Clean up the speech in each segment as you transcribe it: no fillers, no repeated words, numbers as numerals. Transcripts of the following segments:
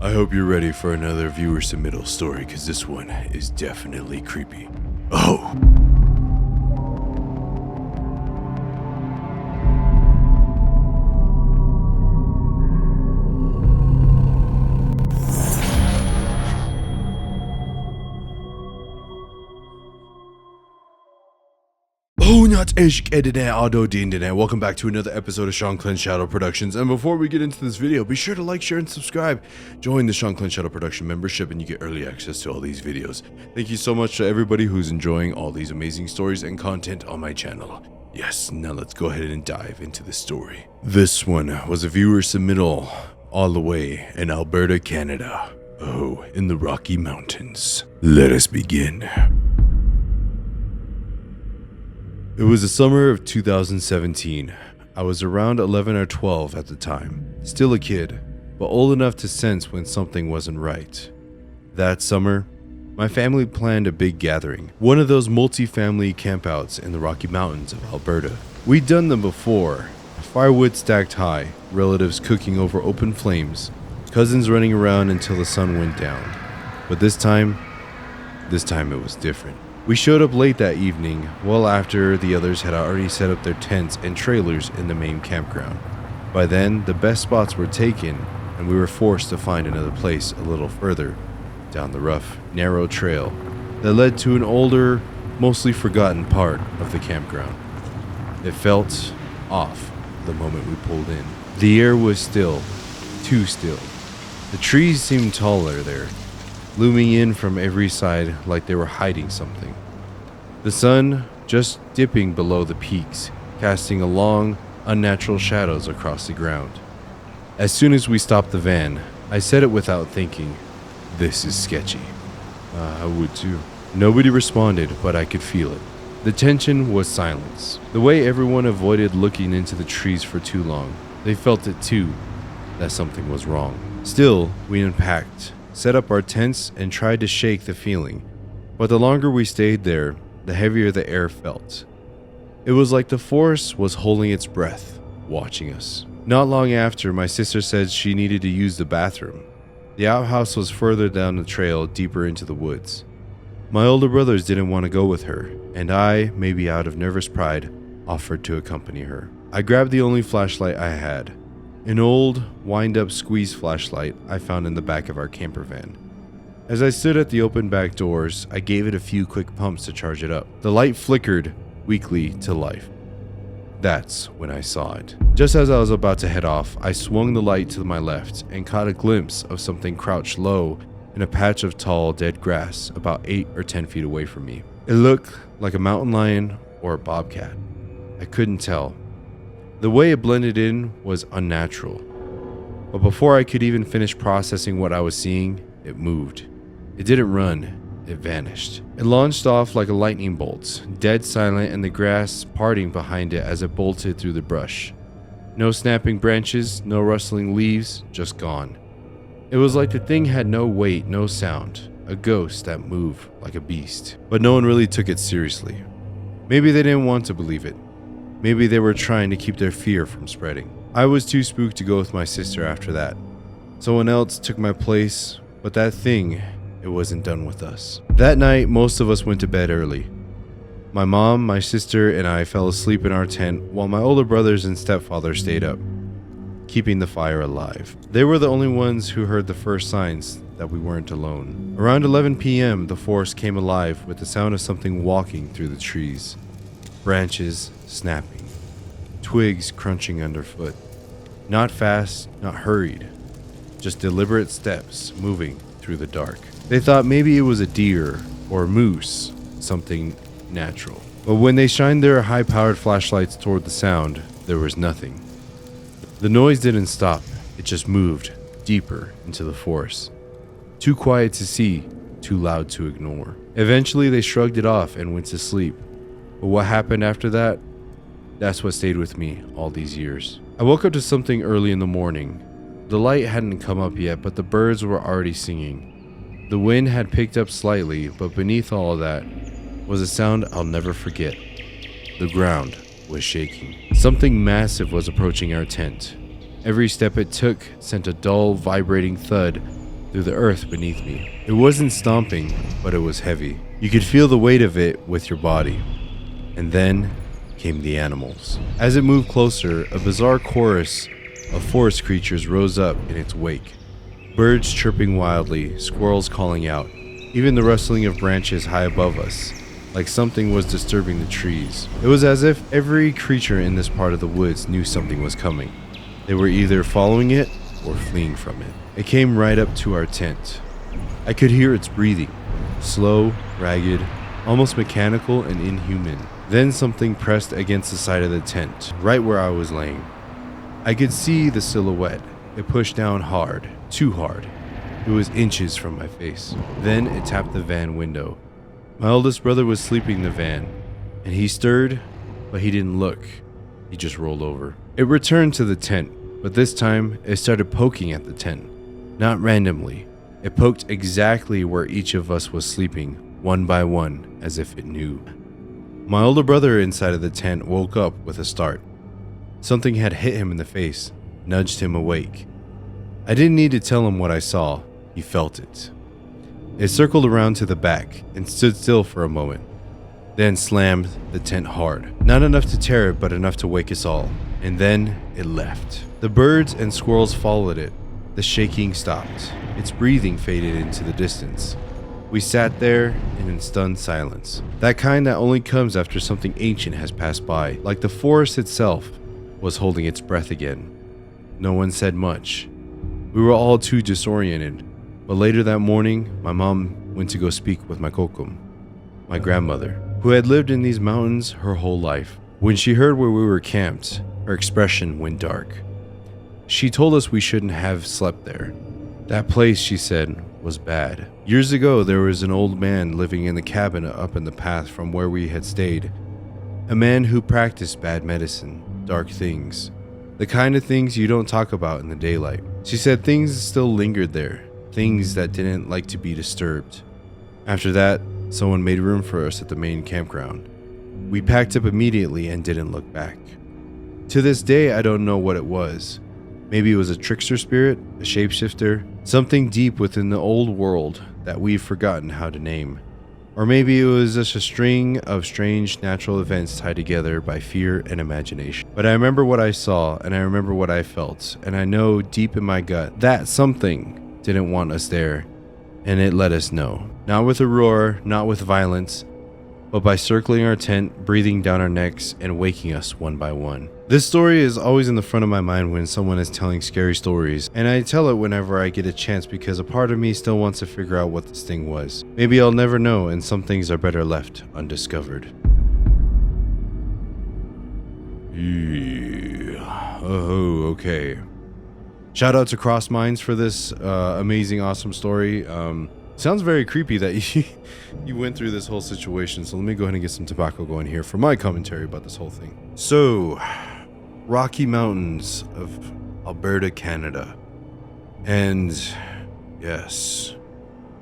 I hope you're ready for another viewer submittal story, because this one is definitely creepy. Oh! Welcome back to another episode of Shanclen Shadow Productions. And before we get into this video, be sure to like, share, and subscribe. Join the Shanclen Shadow Production membership and you get early access to all these videos. Thank you so much to everybody who's enjoying all these amazing stories and content on my channel. Yes, now let's go ahead and dive into the story. This one was a viewer submittal all the way in Alberta, Canada. Oh, in the Rocky Mountains. Let us begin. It was the summer of 2017. I was around 11 or 12 at the time. Still a kid, but old enough to sense when something wasn't right. That summer, my family planned a big gathering. One of those multi-family campouts in the Rocky Mountains of Alberta. We'd done them before. Firewood stacked high, relatives cooking over open flames, cousins running around until the sun went down. But this time it was different. We showed up late that evening, well after the others had already set up their tents and trailers in the main campground. By then, the best spots were taken, and we were forced to find another place a little further, down the rough, narrow trail that led to an older, mostly forgotten part of the campground. It felt off the moment we pulled in. The air was still, too still. The trees seemed taller there, looming in from every side like they were hiding something. The sun just dipping below the peaks, casting a long, unnatural shadows across the ground. As soon as we stopped the van, I said it without thinking, "This is sketchy." I would too. Nobody responded, but I could feel it. The tension was silence. The way everyone avoided looking into the trees for too long. They felt it too, that something was wrong. Still, we unpacked, set up our tents, and tried to shake the feeling. But the longer we stayed there, the heavier the air felt. It was like the forest was holding its breath, watching us. Not long after, my sister said she needed to use the bathroom. The outhouse was further down the trail, deeper into the woods. My older brothers didn't want to go with her, and I, maybe out of nervous pride, offered to accompany her. I grabbed the only flashlight I had. An old, wind-up squeeze flashlight I found in the back of our camper van. As I stood at the open back doors, I gave it a few quick pumps to charge it up. The light flickered weakly to life. That's when I saw it. Just as I was about to head off, I swung the light to my left and caught a glimpse of something crouched low in a patch of tall, dead grass about 8 or 10 feet away from me. It looked like a mountain lion or a bobcat. I couldn't tell. The way it blended in was unnatural. But before I could even finish processing what I was seeing, it moved. It didn't run, it vanished. It launched off like a lightning bolt, dead silent, and the grass parting behind it as it bolted through the brush. No snapping branches, no rustling leaves, just gone. It was like the thing had no weight, no sound, a ghost that moved like a beast. But no one really took it seriously. Maybe they didn't want to believe it. Maybe they were trying to keep their fear from spreading. I was too spooked to go with my sister after that. Someone else took my place, but that thing, it wasn't done with us. That night, most of us went to bed early. My mom, my sister, and I fell asleep in our tent while my older brothers and stepfather stayed up, keeping the fire alive. They were the only ones who heard the first signs that we weren't alone. Around 11 p.m., the forest came alive with the sound of something walking through the trees. Branches snapping, twigs crunching underfoot. Not fast, not hurried, just deliberate steps moving through the dark. They thought maybe it was a deer or a moose, something natural. But when they shined their high-powered flashlights toward the sound, there was nothing. The noise didn't stop, it just moved deeper into the forest. Too quiet to see, too loud to ignore. Eventually they shrugged it off and went to sleep. But what happened after that? That's what stayed with me all these years. I woke up to something early in the morning. The light hadn't come up yet, but the birds were already singing. The wind had picked up slightly, but beneath all of that was a sound I'll never forget. The ground was shaking. Something massive was approaching our tent. Every step it took sent a dull, vibrating thud through the earth beneath me. It wasn't stomping, but it was heavy. You could feel the weight of it with your body. And then came the animals. As it moved closer, a bizarre chorus of forest creatures rose up in its wake. Birds chirping wildly, squirrels calling out, even the rustling of branches high above us, like something was disturbing the trees. It was as if every creature in this part of the woods knew something was coming. They were either following it or fleeing from it. It came right up to our tent. I could hear its breathing, slow, ragged, almost mechanical and inhuman. Then something pressed against the side of the tent, right where I was laying. I could see the silhouette. It pushed down hard, too hard. It was inches from my face. Then it tapped the van window. My oldest brother was sleeping in the van, and he stirred, but he didn't look. He just rolled over. It returned to the tent, but this time it started poking at the tent. Not randomly. It poked exactly where each of us was sleeping, one by one, as if it knew. My older brother inside of the tent woke up with a start. Something had hit him in the face, nudged him awake. I didn't need to tell him what I saw. He felt it. It circled around to the back and stood still for a moment, then slammed the tent hard. Not enough to tear it, but enough to wake us all. And then it left. The birds and squirrels followed it. The shaking stopped. Its breathing faded into the distance. We sat there in stunned silence. That kind that only comes after something ancient has passed by, like the forest itself was holding its breath again. No one said much. We were all too disoriented. But later that morning, my mom went to go speak with my kokum, my grandmother, who had lived in these mountains her whole life. When she heard where we were camped, her expression went dark. She told us we shouldn't have slept there. That place, she said, was bad. Years ago, there was an old man living in the cabin up in the path from where we had stayed. A man who practiced bad medicine, dark things, the kind of things you don't talk about in the daylight. She said things still lingered there. Things that didn't like to be disturbed. After that, someone made room for us at the main campground. We packed up immediately and didn't look back. To this day, I don't know what it was. Maybe it was a trickster spirit, a shapeshifter, something deep within the old world that we've forgotten how to name. Or maybe it was just a string of strange natural events tied together by fear and imagination. But I remember what I saw, and I remember what I felt, and I know deep in my gut that something didn't want us there, and it let us know. Not with a roar, not with violence, but by circling our tent, breathing down our necks, and waking us one by one. This story is always in the front of my mind when someone is telling scary stories, and I tell it whenever I get a chance because a part of me still wants to figure out what this thing was. Maybe I'll never know, and some things are better left undiscovered. Yeah. Oh, okay. Shout out to Cross Minds for this amazing, awesome story. Sounds very creepy that you went through this whole situation. So let me go ahead and get some tobacco going here for my commentary about this whole thing. So, Rocky Mountains of Alberta, Canada. And yes,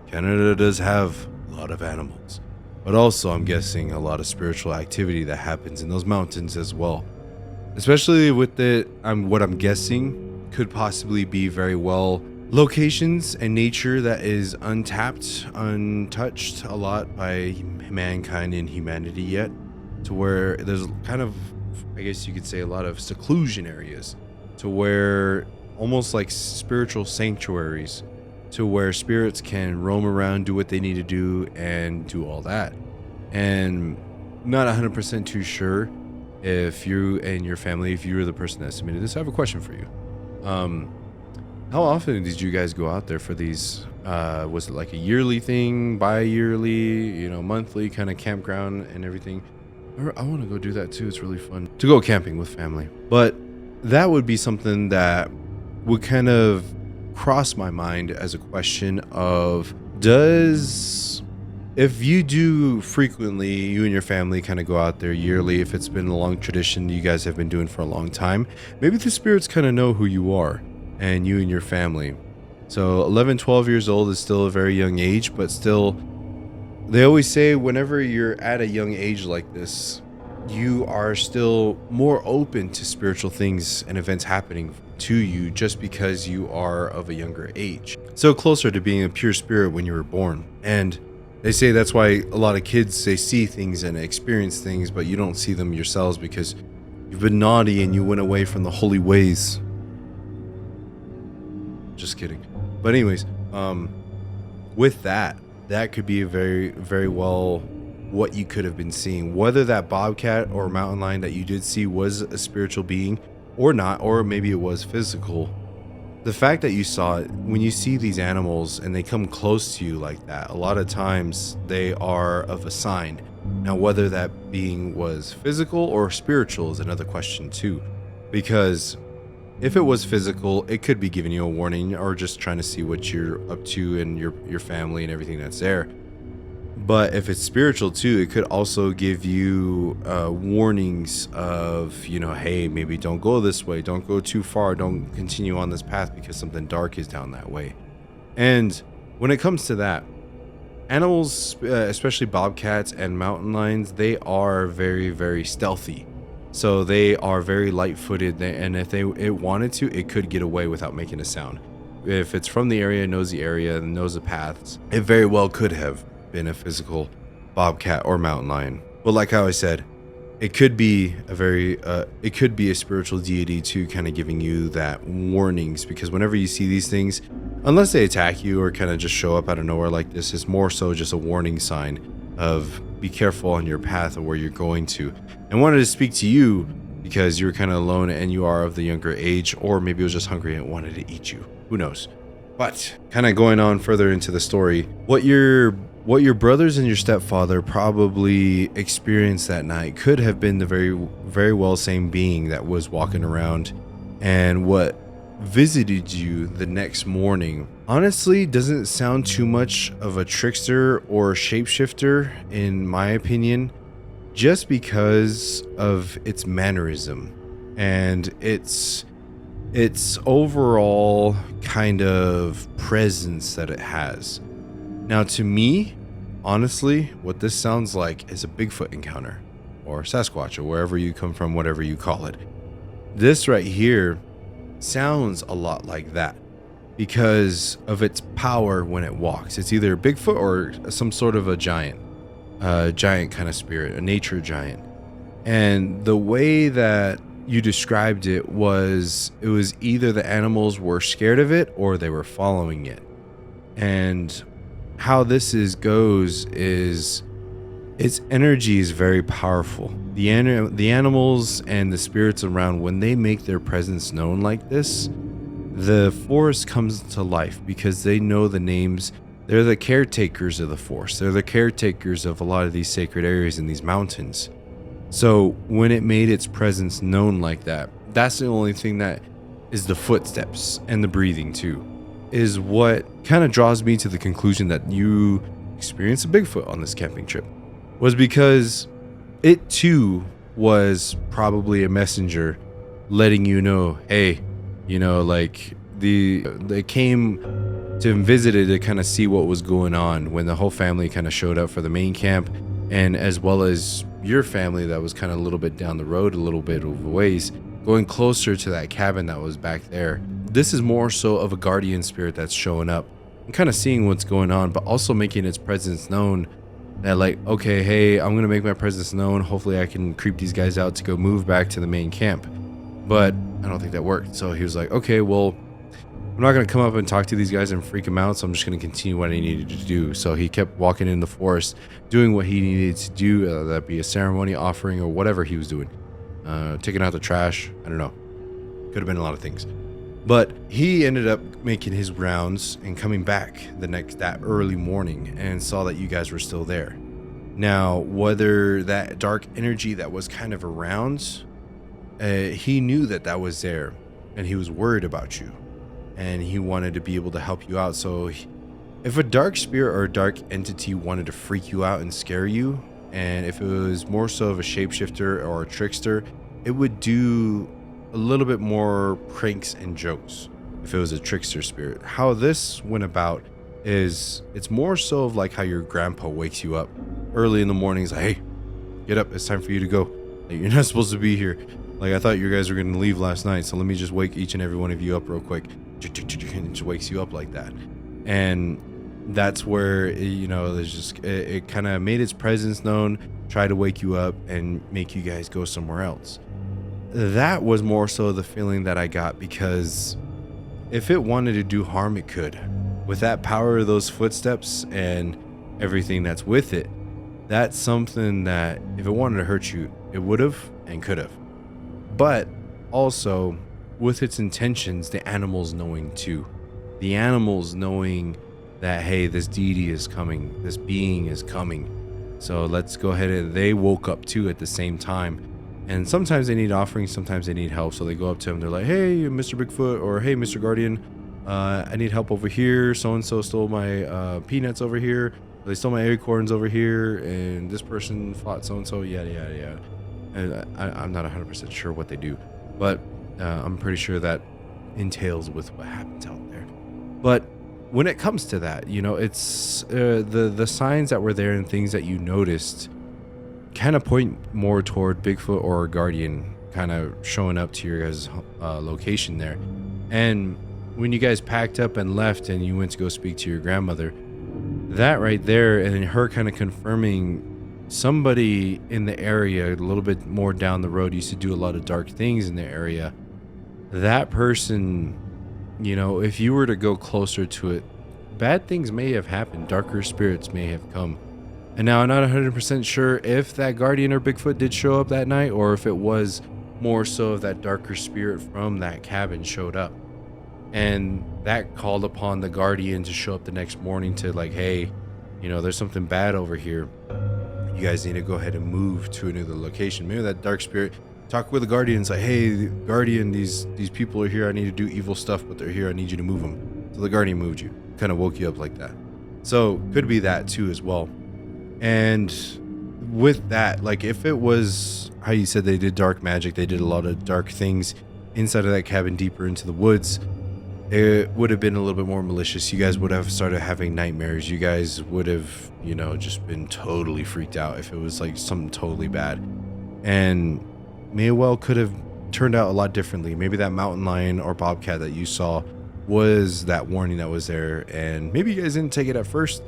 Canada does have a lot of animals. But also, I'm guessing a lot of spiritual activity that happens in those mountains as well. Especially with what I'm guessing could possibly be very well locations and nature that is untapped, untouched a lot by mankind and humanity yet, to where there's kind of, I guess you could say, a lot of seclusion areas, to where almost like spiritual sanctuaries, to where spirits can roam around, do what they need to do, and do all that. And not 100% too sure if you and your family, if you were the person that submitted this, I have a question for you. How often did you guys go out there for these? Was it like a yearly thing, bi-yearly, monthly kind of campground and everything? I want to go do that too. It's really fun to go camping with family. But that would be something that would kind of cross my mind as a question of, if you do frequently, you and your family kind of go out there yearly, if it's been a long tradition you guys have been doing for a long time, maybe the spirits kind of know who you are and you and your family. So 11, 12 years old is still a very young age, but still, they always say whenever you're at a young age like this, you are still more open to spiritual things and events happening to you just because you are of a younger age. so closer to being a pure spirit when you were born. And they say that's why a lot of kids, they see things and experience things, but you don't see them yourselves because you've been naughty and you went away from the holy ways. Just kidding. But anyways, with that could be a very, very well what you could have been seeing. Whether that bobcat or mountain lion that you did see was a spiritual being or not, or maybe it was physical. The fact that you saw it, when you see these animals and they come close to you like that, a lot of times they are of a sign. Now, whether that being was physical or spiritual is another question too, because if it was physical, it could be giving you a warning or just trying to see what you're up to and your family and everything that's there. But if it's spiritual too, it could also give you warnings of, hey, maybe don't go this way, don't go too far, don't continue on this path because something dark is down that way. And when it comes to that, animals, especially bobcats and mountain lions, they are very, very stealthy. So they are very light-footed, and if it wanted to, it could get away without making a sound. If it's from the area, knows the area, and knows the paths, it very well could have been a physical bobcat or mountain lion. But like how I said, it could be it could be a spiritual deity too, kind of giving you that warnings, because whenever you see these things, unless they attack you or kind of just show up out of nowhere like this, it's more so just a warning sign of be careful on your path of where you're going to. And wanted to speak to you because you were kind of alone and you are of the younger age, or maybe it was just hungry and wanted to eat you. Who knows? But kind of going on further into the story, what your brothers and your stepfather probably experienced that night could have been the very, very well same being that was walking around, and what visited you the next morning honestly doesn't sound too much of a trickster or shapeshifter in my opinion, just because of its mannerism and its overall kind of presence that it has. Now, to me, honestly, what this sounds like is a Bigfoot encounter, or Sasquatch, or wherever you come from, whatever you call it. This right here sounds a lot like that because of its power when it walks. It's either a Bigfoot or some sort of a giant kind of spirit, a nature giant. And the way that you described it was either the animals were scared of it or they were following it. And how this goes is its energy is very powerful. The animals and the spirits around, when they make their presence known like this, the forest comes to life because they know the names. They're the caretakers of the forest. They're the caretakers of a lot of these sacred areas in these mountains. So when it made its presence known like that, that's the only thing that is the footsteps and the breathing too, is what kind of draws me to the conclusion that you experienced a Bigfoot on this camping trip, was because it too was probably a messenger letting you know, hey, like they came to visit it to kind of see what was going on when the whole family kind of showed up for the main camp, and as well as your family that was kind of a little bit down the road, a little bit of a ways, going closer to that cabin that was back there. This is more so of a guardian spirit that's showing up and kind of seeing what's going on, but also making its presence known, that like, okay, hey, I'm going to make my presence known. Hopefully I can creep these guys out to go move back to the main camp. But I don't think that worked. So he was like, okay, well, I'm not going to come up and talk to these guys and freak them out, so I'm just going to continue what I needed to do. So he kept walking in the forest, doing what he needed to do, that be a ceremony, offering, or whatever he was doing. Taking out the trash, I don't know. Could have been a lot of things. But he ended up making his rounds and coming back that early morning and saw that you guys were still there. Now, whether that dark energy that was kind of around, he knew that was there, and he was worried about you. And he wanted to be able to help you out. So if a dark spirit or a dark entity wanted to freak you out and scare you, and if it was more so of a shapeshifter or a trickster, it would do a little bit more pranks and jokes if it was a trickster spirit. How this went about is it's more so of like how your grandpa wakes you up early in the morning. He's like, hey, get up, it's time for you to go. Like, you're not supposed to be here. Like, I thought you guys were going to leave last night, so let me just wake each and every one of you up real quick. And just wakes you up like that. And that's where, there's just, it kind of made its presence known, try to wake you up and make you guys go somewhere else. That was more so the feeling that I got, because if it wanted to do harm, it could. With that power of those footsteps and everything that's with it, that's something that if it wanted to hurt you, it would have and could have. But also, with its intentions, the animals knowing too. The animals knowing that, hey, this deity is coming, this being is coming. So let's go ahead, and they woke up too at the same time. And sometimes they need offerings, sometimes they need help. So they go up to him, they're like, hey, Mr. Bigfoot, or hey, Mr. Guardian, I need help over here. So-and-so stole my peanuts over here. They stole my acorns over here. And this person fought so-and-so, yada, yada, yada. And I'm not 100% sure what they do. But I'm pretty sure that entails with what happens out there. But when it comes to that, it's the signs that were there and things that you noticed kind of point more toward Bigfoot or a guardian kind of showing up to your guys' location there. And when you guys packed up and left and you went to go speak to your grandmother, that right there, and her kind of confirming somebody in the area a little bit more down the road used to do a lot of dark things in the area. That person, if you were to go closer to it, bad things may have happened. Darker spirits may have come. And now I'm not 100% sure if that guardian or Bigfoot did show up that night, or if it was more so of that darker spirit from that cabin showed up. And that called upon the guardian to show up the next morning to like, hey, there's something bad over here. You guys need to go ahead and move to another location. Maybe that dark spirit talk with the guardian and say, hey, guardian, these people are here. I need to do evil stuff, but they're here. I need you to move them. So the guardian moved you, kind of woke you up like that. So could be that too as well. And with that, like if it was how you said they did dark magic, they did a lot of dark things inside of that cabin deeper into the woods, it would have been a little bit more malicious. You guys would have started having nightmares. You guys would have, just been totally freaked out if it was like something totally bad. And may well could have turned out a lot differently. Maybe that mountain lion or bobcat that you saw was that warning that was there. And maybe you guys didn't take it at first.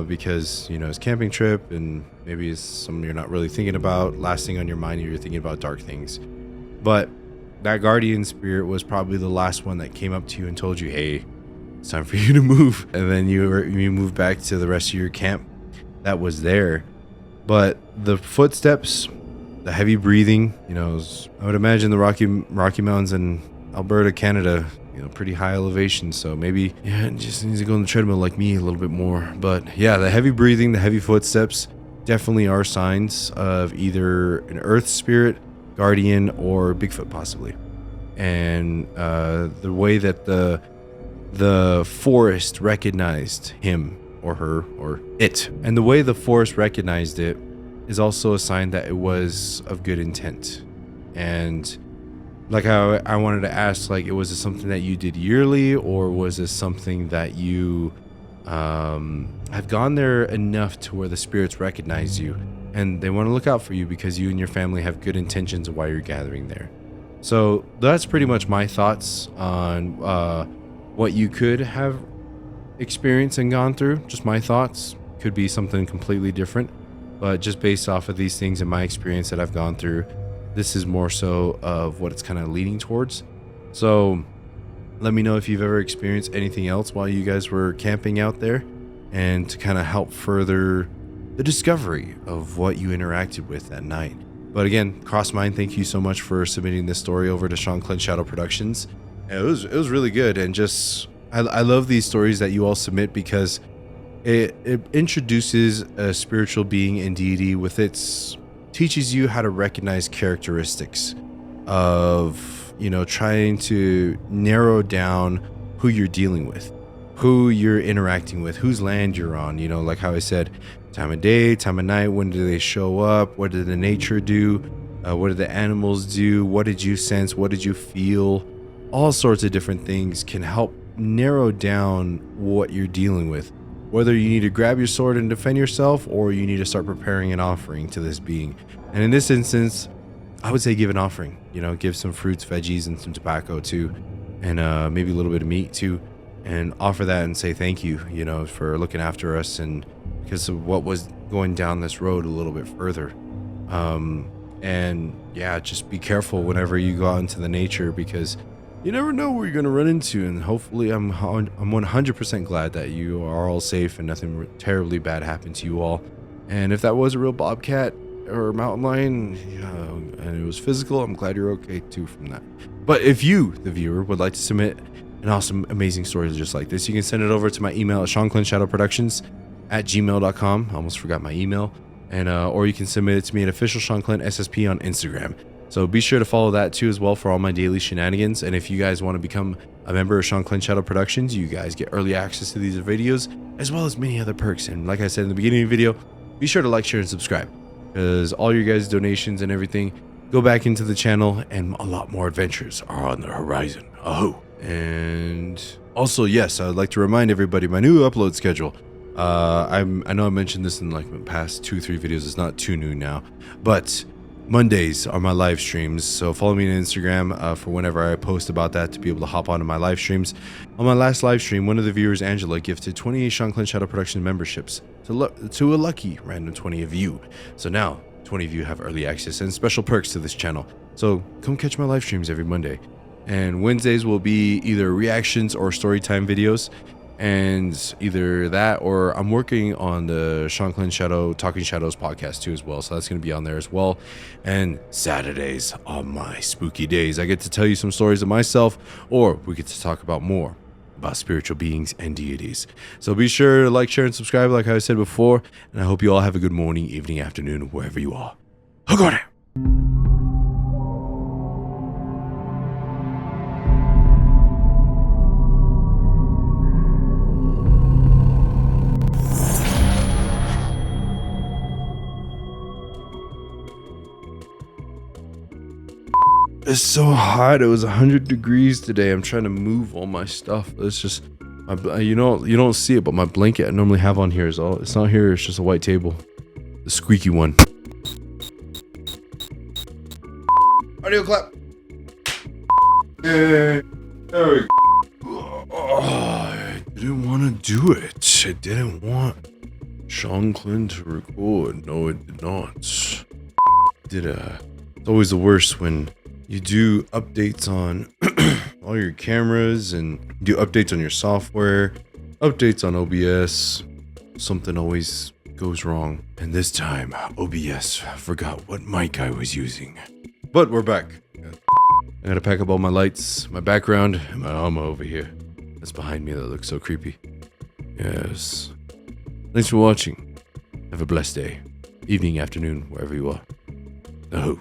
Because it's a camping trip and maybe it's something you're not really thinking about. Last thing on your mind, you're thinking about dark things. But that guardian spirit was probably the last one that came up to you and told you, hey, it's time for you to move. And then you move back to the rest of your camp that was there. But the footsteps, the heavy breathing, I would imagine the Rocky Mountains in Alberta, Canada, pretty high elevation. So maybe, it just needs to go on the treadmill like me a little bit more. But yeah, the heavy breathing, the heavy footsteps definitely are signs of either an earth spirit, guardian, or Bigfoot possibly. And the way that the forest recognized him or her or it, and the way the forest recognized it is also a sign that it was of good intent. And like I wanted to ask, like, was it something that you did yearly, or was it something that you have gone there enough to where the spirits recognize you and they want to look out for you because you and your family have good intentions of why you're gathering there? So that's pretty much my thoughts on what you could have experienced and gone through. Just my thoughts. Could be something completely different, but just based off of these things and my experience that I've gone through, this is more so of what it's kind of leaning towards. So let me know if you've ever experienced anything else while you guys were camping out there, and to kind of help further the discovery of what you interacted with that night. But again, Crossmind, thank you so much for submitting this story over to Shanclen Shadow Productions. And it was really good. And just, I love these stories that you all submit, because it introduces a spiritual being and deity with its, teaches you how to recognize characteristics of, trying to narrow down who you're dealing with, who you're interacting with, whose land you're on. Like how I said, time of day, time of night, when do they show up, what did the nature do, what did the animals do, what did you sense, what did you feel. All sorts of different things can help narrow down what you're dealing with, whether you need to grab your sword and defend yourself, or you need to start preparing an offering to this being. And in this instance, I would say give an offering. Give some fruits, veggies, and some tobacco too, and maybe a little bit of meat too. and offer that and say thank you, you know, for looking after us and because of what was going down this road a little bit further. And yeah, just be careful whenever you go out into the nature because you never know where you're going to run into. And hopefully I'm 100% glad that you are all safe and nothing terribly bad happened to you all. And if that was a real bobcat or mountain lion and it was physical, I'm glad you're okay too from that. But if you, the viewer, would like to submit an awesome, amazing story just like this, you can send it over to my email at Shanclen Shadow Productions at gmail.com. I almost forgot my email. And or you can submit it to me at official Shanclen SSP on Instagram. So be sure to follow that too as well for all my daily shenanigans. And if you guys want to become a member of Shanclen Shadow Productions, you guys get early access to these videos as well as many other perks. And like I said in the beginning of the video, be sure to like, share, and subscribe because all your guys' donations and everything go back into the channel and a lot more adventures are on the horizon. Oh, and also, yes, I'd like to remind everybody my new upload schedule. I know I mentioned this in like the past 2-3 videos. It's not too new now, but Mondays are my live streams. So follow me on Instagram for whenever I post about that to be able to hop onto my live streams. On my last live stream, one of the viewers, Angela, gifted 28 Shanclen Shadow Production memberships to a lucky random 20 of you. So now 20 of you have early access and special perks to this channel. So come catch my live streams every Monday. And Wednesdays will be either reactions or storytime videos. And either that or I'm working on the Shanclen Shadow Talking Shadows podcast too as well, so that's going to be on there as well. And Saturdays are my spooky days. I get to tell you some stories of myself, or we get to talk about more about spiritual beings and deities. So be sure to like, share, and subscribe like I said before, and I hope you all have a good morning, evening, afternoon, wherever you are. Hook on it! It's so hot. It was 100 degrees today. I'm trying to move all my stuff. It's just, you don't see it, but my blanket I normally have on here is all. It's not here. It's just a white table, the squeaky one. Audio clap. Hey, there we go. I didn't want to do it. I didn't want Shanclen to record. No, it did not. It's always the worst when you do updates on all your cameras and do updates on your software, updates on OBS. Something always goes wrong. And this time, OBS forgot what mic I was using. But we're back. I gotta pack up all my lights, my background, and my armor over here. That's behind me that looks so creepy. Yes. Thanks for watching. Have a blessed day. Evening, afternoon, wherever you are. Oh.